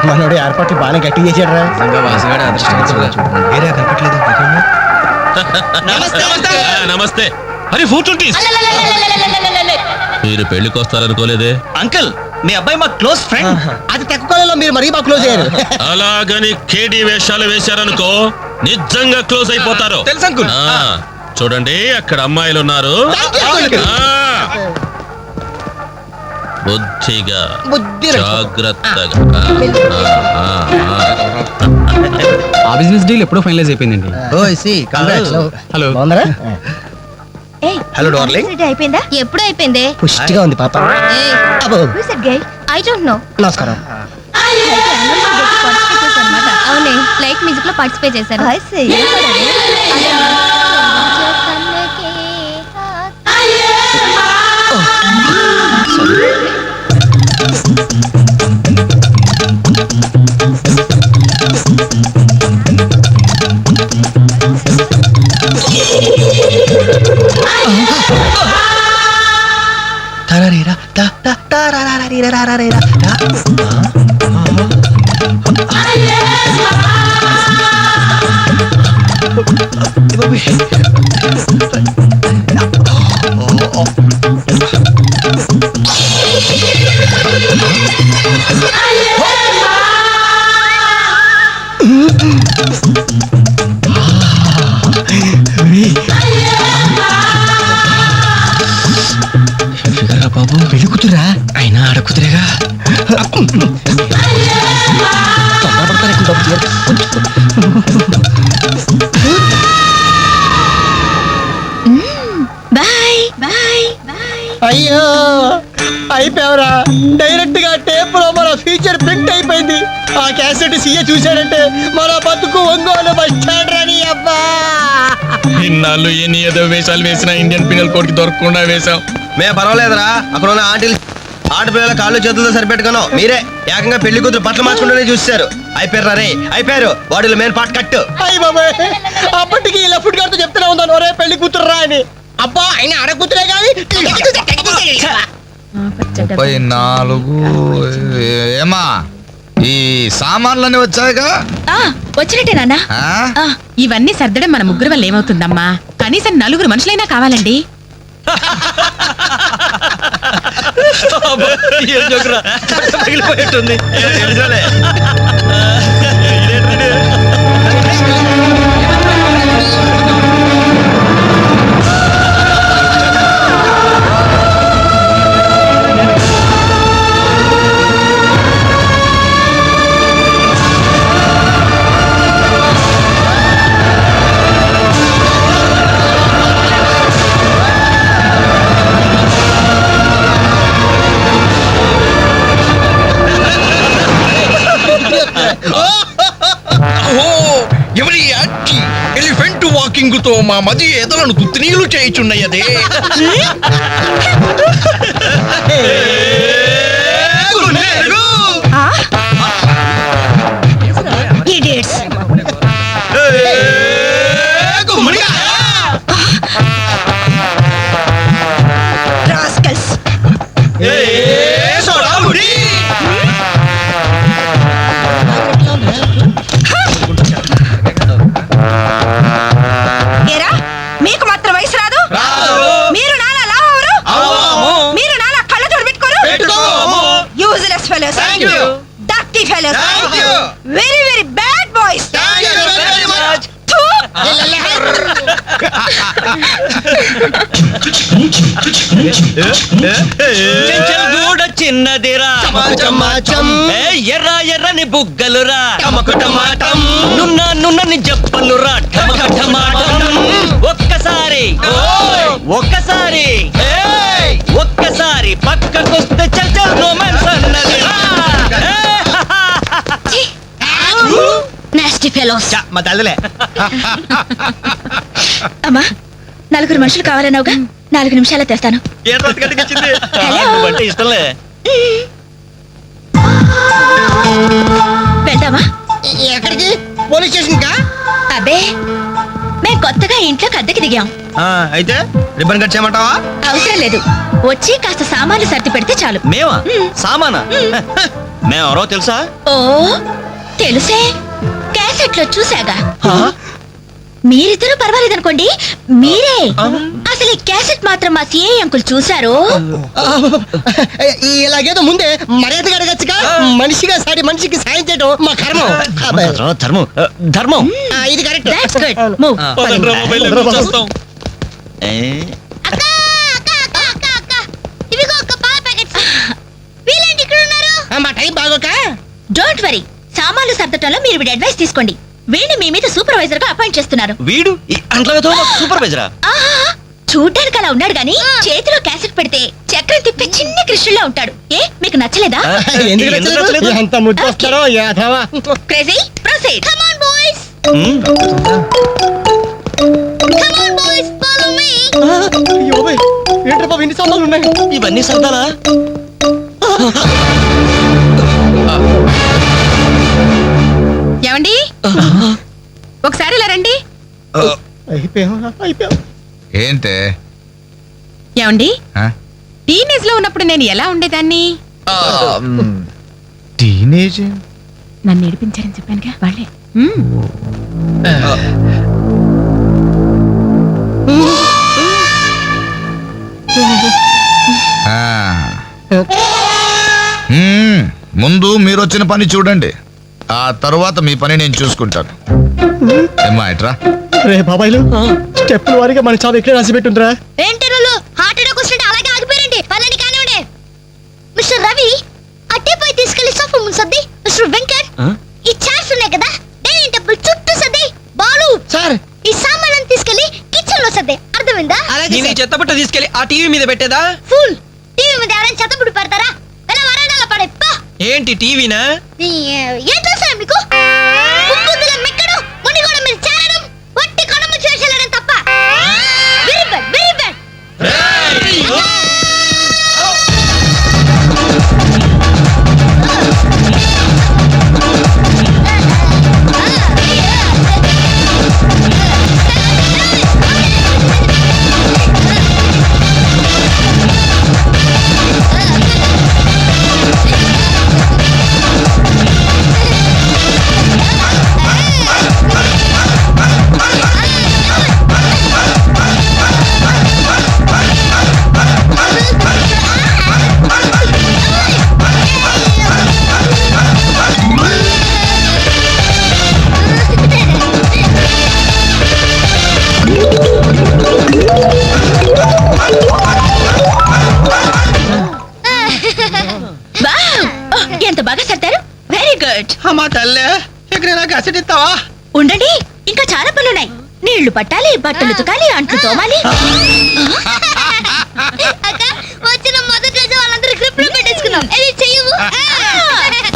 మనోడు ఏర్పాట్లు బాగానే గట్టి చేసాడు రా. నమస్తే. అరే 420. మీరు పెళ్లికి వస్తారనుకోలేదే. అంకుల్ మీ అబ్బాయి మా క్లోజ్ ఫ్రెండ్. అది తక్కువలో మీరు మరీ మా క్లోజ్ అయ్యారు. అలాగని కేడి వేషాలు వేశారనుకో నిజంగా క్లోజ్ అయిపోతారు. తెలుసు అంకుల్. చూడండి అక్కడ అమ్మాయిలు ఉన్నారు. బుద్ధిగా జాగ్రత్తగా. ఆ బిజినెస్ డీల్ ఎప్పుడో ఫైనలైజ్ అయిపోయిందండి. Hello hello darling. అయిపోయిందా? ఎప్పుడు అయిపోయింది? పుష్టిగా ఉంది పాప. I don't know. నమస్కారం. అవునే లైట్ మ్యూజిక్ లో పార్టిసిపేట్ చేశారు. బాబు పెళ్లి కూతురా అయినా ఆడ కూతురేగా. అయ్యో అయిపోయావరా. డైరెక్ట్ గా టేప్ లో మన ఫ్యూచర్ ప్రింట్ అయిపోయింది. ఆ క్యాసెట్ సీఏ చూశాడంటే మన బతుకు ఒంగోలు బస్ స్టాండ్ రాని. అబ్బా ఇన్నాళ్ళు ఎన్ని ఏదో వేషాలు వేసినా ఇండియన్ పీనల్ కోడ్ కి దొరకకుండా వేసాం. మేము పర్వాలేదురా. అక్కడ ఉన్న ఆడపిల్లల కాళ్ళు చేతులతో సరిపెట్టుకున్నాం. మీరే ఏకంగా పెళ్లి కూతురు బట్టలు మార్చుకుంటూనే చూశారు. అయిపోయారు రే అయిపోయారు. బాడీలో మెయిన్ పార్ట్ కట్టు. అయ్యి బాబాయ్ అప్పటికి ఇలా ఫుడ్ గారితో చెప్తూనే ఉన్నాను ఒరే పెళ్లి కూతురు రా అని. అబ్బా అయినా ఆడ కూతురే కానీ 34. ఏమా ఈ సామాన్లన్నీ వచ్చాయిగా? వచ్చినట్టే నాన్న. ఇవన్నీ సర్దడం మన ముగ్గురు వల్ల ఏమవుతుందమ్మా? కనీసం 4 మనుషులైనా కావాలండి. ఎవరి ఎలిఫెంట్ వాకింగ్ తో మా మది ఎదలను తుత్తినీలు చేయుచున్నయదే. మీకు మాత్రం వయసు రాదు? మీరు నాలా లావరు? మీరు నాలా కళ్ళ తోడు పెట్టుకోరు? Useless fellows, dirty fellows, very very bad boys. చిన్నదిరా ఎర్ర ఎర్రని బుగ్గలురా నున్నని జప్పలురా. ఒక్కసారి ఒక్కసారి ఒక్కసారి పక్కకొస్తే చల్ చల్ రొమాన్స్ అన్నదిరా. Nasty fellows. మా తల్లిలే. అమ్మా 4 మనుషులు కావాలన్నావుగా, 4 నిమిషాలు తెస్తాను. ఇష్టంలే. వెళ్దామా? ఎక్కడికి? పోలీస్ స్టేషన్ కా? అబ్బే మేము కొత్తగా ఇంట్లోకి అద్దెకి దిగాం. అయితే రిబ్బన్ కట్ చేయమంటావా? అవసరం లేదు, వచ్చి కాస్త సామాన్లు సర్ది పెడితే చాలు. మేమా? సామానా? మేమెవరో తెలుసా? ఓ తెలుసే, క్యాసెట్ లో చూసాగా. మీరిద్దరూ పర్వాలేదనుకోండి, మీరే అసలు ఈ క్యాసెట్ మాత్రం మా సిఐ అంకుల్ చూసారు. ఇలాగేదో ముందే మర్యాదగా అడగచ్చుగా. మనిషిగా సాటి మనిషికి సాయం చేయడం మా కర్మం. ధర్మం ధర్మం. ఇది కరెక్ట్. That's good. Move. పదండ్రా, మొబైల్ లో చూస్తాం. అక్క అక్క అక్క అక్క అక్క ఇవిగో ఒక పాల ప్యాకెట్స్. వీళ్ళేంటి ఇక్కడ ఉన్నారు? మా టైం బాగోక. డోంట్ వరీ, సామాన్లు సర్దటంలో మీరు వీడి అడ్వైస్ తీసుకోండి. వీడిని మీ మీద సూపర్వైజర్ గా అపాయింట్ చేస్తున్నారు. వీడు అంట్లతో సూపర్వైజరా? ఆహా, చూడ్డానికి అలా ఉన్నాడు గానీ చేతిలో క్యాసెట్ పెడితే చక్రం తిప్పే చిన్న కృష్ణులా ఉంటాడు. ఏ మీకు నచ్చలేదా? ఎందుకు నచ్చలేదు? ఎంత ముద్దు వస్తారో యాదవా. Crazy proceed. Come on boys, come on boys, follow me. ఏంట్రా బాబు ఇన్ని సామాన్లు ఉన్నాయి? ఇవన్నీ సర్దాలా? ఏమండి ఒకసారి ఇలా రండి. అయిపోయాం. ఏంటే ఏమండి ఆ? టీనేజ్ లో ఉన్నప్పుడు నేను ఎలా ఉండేదాన్ని? టీనేజ్ నన్ను ఏడిపించారని చెప్పానుగా వాళ్ళే. ముందు మీరు వచ్చిన పని చూడండి, ఆ తరువాత మీ పని నేను చూసుకుంటాను. ఏమ్మా ఇట్రా. రే బాబాయ్లు, స్టెప్పుల వారిగా మన చావు ఎక్కడ రాసి పెట్టుందిరా. ఏంటి రోలు హార్ట్ అటాక్ వస్తుంటే అలాగే ఆగిపోయారండి. వాళ్ళని కానివ్వండి. మిస్టర్ రవి అట్టే పోయి తీసుకెళ్లి సోఫా ముందు సర్ది. మిస్టర్ వెంకట్ ఈ చైర్స్ ఉన్నాయి కదా డైనింగ్ టేబుల్ చుట్టూ సర్ది. బాలు సార్ ఈ సామాన్లను తీసుకెళ్లి కిచెన్ లో సర్ది. అర్థమైందా? చెత్తపట్ట తీసుకెళ్లి ఆ టీవీ మీద పెట్టేదా? ఫుల్ టీవీ మీద ఎవరైనా చెత్తపుడు పెడతారా? ఎలా వరండాలో పడే పా. ఏంటి టీవీనా? ఏం తెలుసా మీకు? ఉప్పుద్దుల మెక్కడం, మునిగోడ మీద చేరడం, వట్టి కణము చేసేయడం తప్ప. Very bad, very bad. Wow! ఎంత బాగా సర్దారు. Very good. అమ్మా తల్లే, ఎక్కడైనా కసెట్ ఇస్తావా? ఉండండి, ఇంకా చాలా పనులున్నాయి. నీళ్లు పట్టాలి, బట్టలు ఉతకాలి, అంట్లు తోమాలి. అక్క